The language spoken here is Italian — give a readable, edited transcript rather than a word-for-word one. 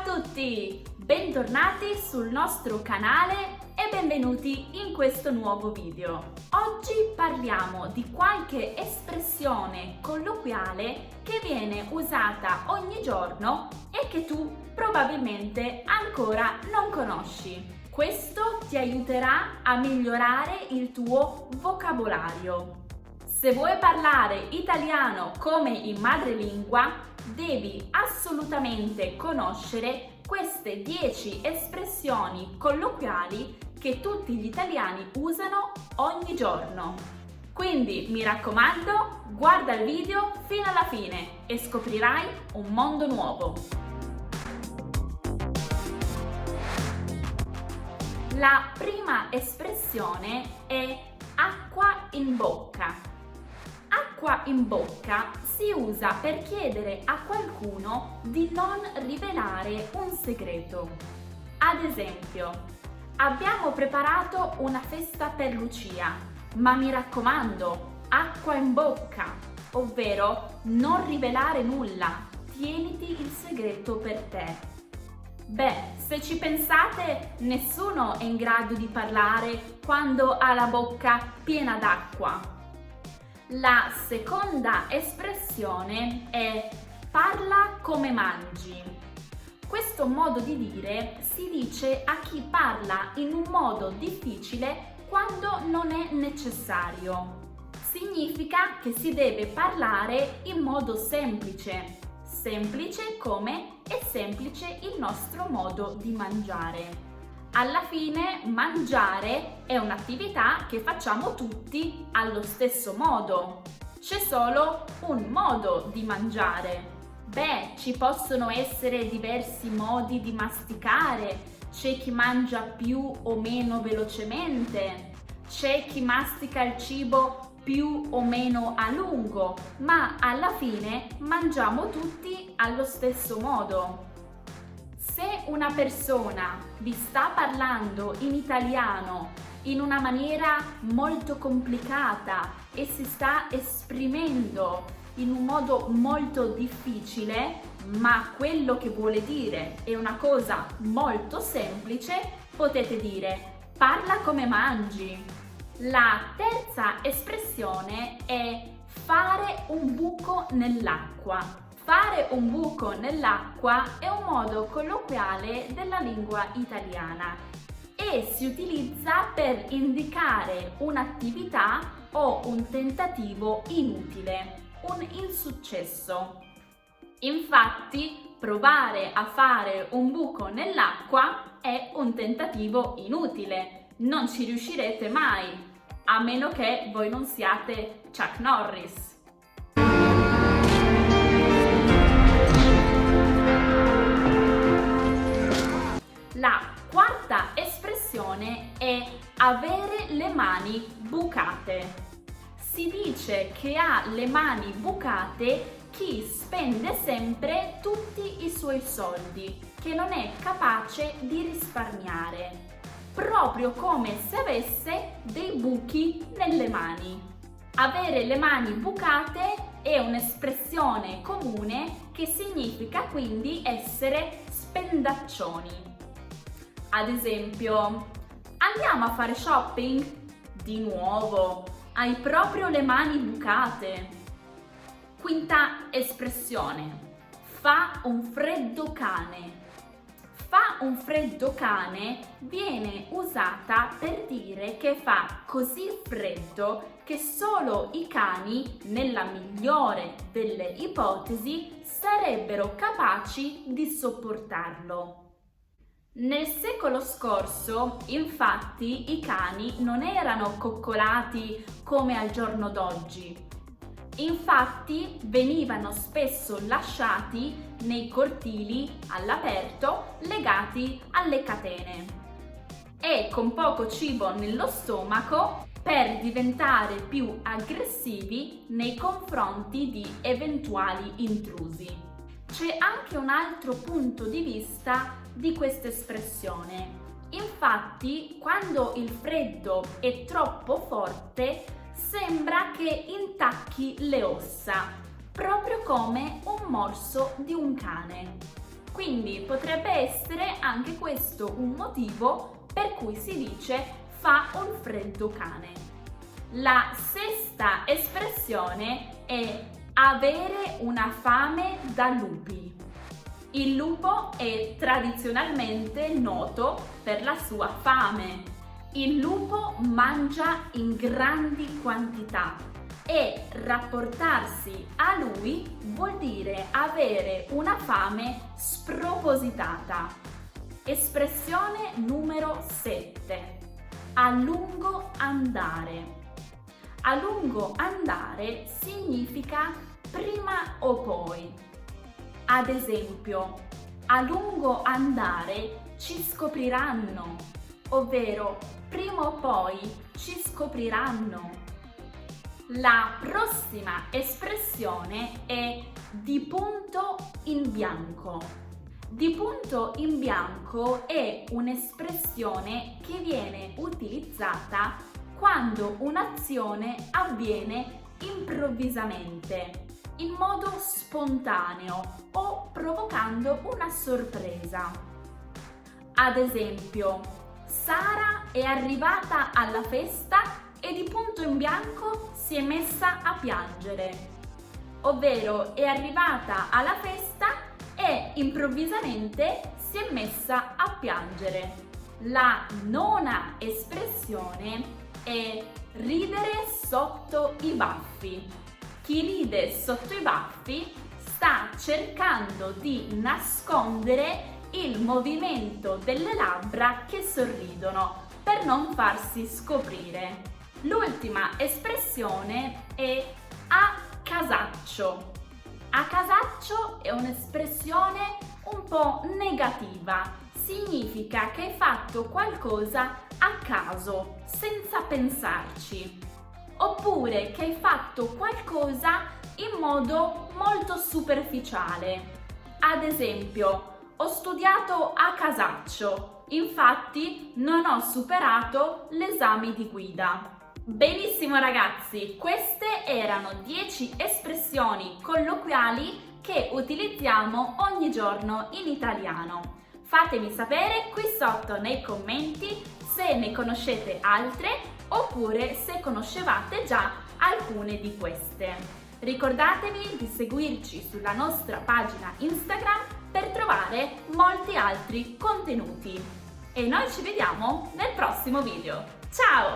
Ciao a tutti! Bentornati sul nostro canale e benvenuti in questo nuovo video. Oggi parliamo di qualche espressione colloquiale che viene usata ogni giorno e che tu probabilmente ancora non conosci. Questo ti aiuterà a migliorare il tuo vocabolario. Se vuoi parlare italiano come in madrelingua, devi assolutamente conoscere queste 10 espressioni colloquiali che tutti gli italiani usano ogni giorno. Quindi mi raccomando, guarda il video fino alla fine e scoprirai un mondo nuovo. La prima espressione è acqua in bocca. Acqua in bocca si usa per chiedere a qualcuno di non rivelare un segreto. Ad esempio, abbiamo preparato una festa per Lucia, ma mi raccomando, acqua in bocca, ovvero non rivelare nulla, tieniti il segreto per te. Beh, se ci pensate, nessuno è in grado di parlare quando ha la bocca piena d'acqua. La seconda espressione è parla come mangi. Questo modo di dire si dice a chi parla in un modo difficile quando non è necessario. Significa che si deve parlare in modo semplice, semplice come è semplice il nostro modo di mangiare. Alla fine mangiare è un'attività che facciamo tutti allo stesso modo. C'è solo un modo di mangiare. Beh, ci possono essere diversi modi di masticare. C'è chi mangia più o meno velocemente. C'è chi mastica il cibo più o meno a lungo, ma alla fine mangiamo tutti allo stesso modo. Se una persona vi sta parlando in italiano in una maniera molto complicata e si sta esprimendo in un modo molto difficile, ma quello che vuole dire è una cosa molto semplice, potete dire parla come mangi. La terza espressione è fare un buco nell'acqua. Fare un buco nell'acqua è un modo colloquiale della lingua italiana e si utilizza per indicare un'attività o un tentativo inutile, un insuccesso. Infatti, provare a fare un buco nell'acqua è un tentativo inutile, non ci riuscirete mai, a meno che voi non siate Chuck Norris. La quarta espressione è avere le mani bucate. Si dice che ha le mani bucate chi spende sempre tutti i suoi soldi, che non è capace di risparmiare, proprio come se avesse dei buchi nelle mani. Avere le mani bucate è un'espressione comune che significa quindi essere spendaccioni. Ad esempio, andiamo a fare shopping? Di nuovo, hai proprio le mani bucate. Quinta espressione, fa un freddo cane. Fa un freddo cane viene usata per dire che fa così freddo che solo i cani, nella migliore delle ipotesi, sarebbero capaci di sopportarlo. Nel secolo scorso, infatti, i cani non erano coccolati come al giorno d'oggi. Infatti, venivano spesso lasciati nei cortili all'aperto, legati alle catene e con poco cibo nello stomaco per diventare più aggressivi nei confronti di eventuali intrusi. C'è anche un altro punto di vista di questa espressione. Infatti, quando il freddo è troppo forte, sembra che intacchi le ossa, proprio come un morso di un cane. Quindi potrebbe essere anche questo un motivo per cui si dice fa un freddo cane. La sesta espressione è avere una fame da lupi. Il lupo è tradizionalmente noto per la sua fame. Il lupo mangia in grandi quantità e rapportarsi a lui vuol dire avere una fame spropositata. Espressione numero 7. A lungo andare. A lungo andare significa prima o poi. Ad esempio, a lungo andare ci scopriranno, ovvero prima o poi ci scopriranno. La prossima espressione è di punto in bianco. Di punto in bianco è un'espressione che viene utilizzata quando un'azione avviene improvvisamente, in modo spontaneo o provocando una sorpresa. Ad esempio, Sara è arrivata alla festa e di punto in bianco si è messa a piangere, ovvero è arrivata alla festa e improvvisamente si è messa a piangere. La nona espressione è ridere sotto i baffi. Chi ride sotto i baffi sta cercando di nascondere il movimento delle labbra che sorridono per non farsi scoprire. L'ultima espressione è a casaccio. A casaccio è un'espressione un po' negativa. Significa che hai fatto qualcosa a caso, senza pensarci. Oppure che hai fatto qualcosa in modo molto superficiale. Ad esempio, ho studiato a casaccio, infatti non ho superato l'esame di guida. Benissimo ragazzi, queste erano 10 espressioni colloquiali che utilizziamo ogni giorno in italiano. Fatemi sapere qui sotto nei commenti se ne conoscete altre oppure se conoscevate già alcune di queste. Ricordatevi di seguirci sulla nostra pagina Instagram per trovare molti altri contenuti. E noi ci vediamo nel prossimo video. Ciao!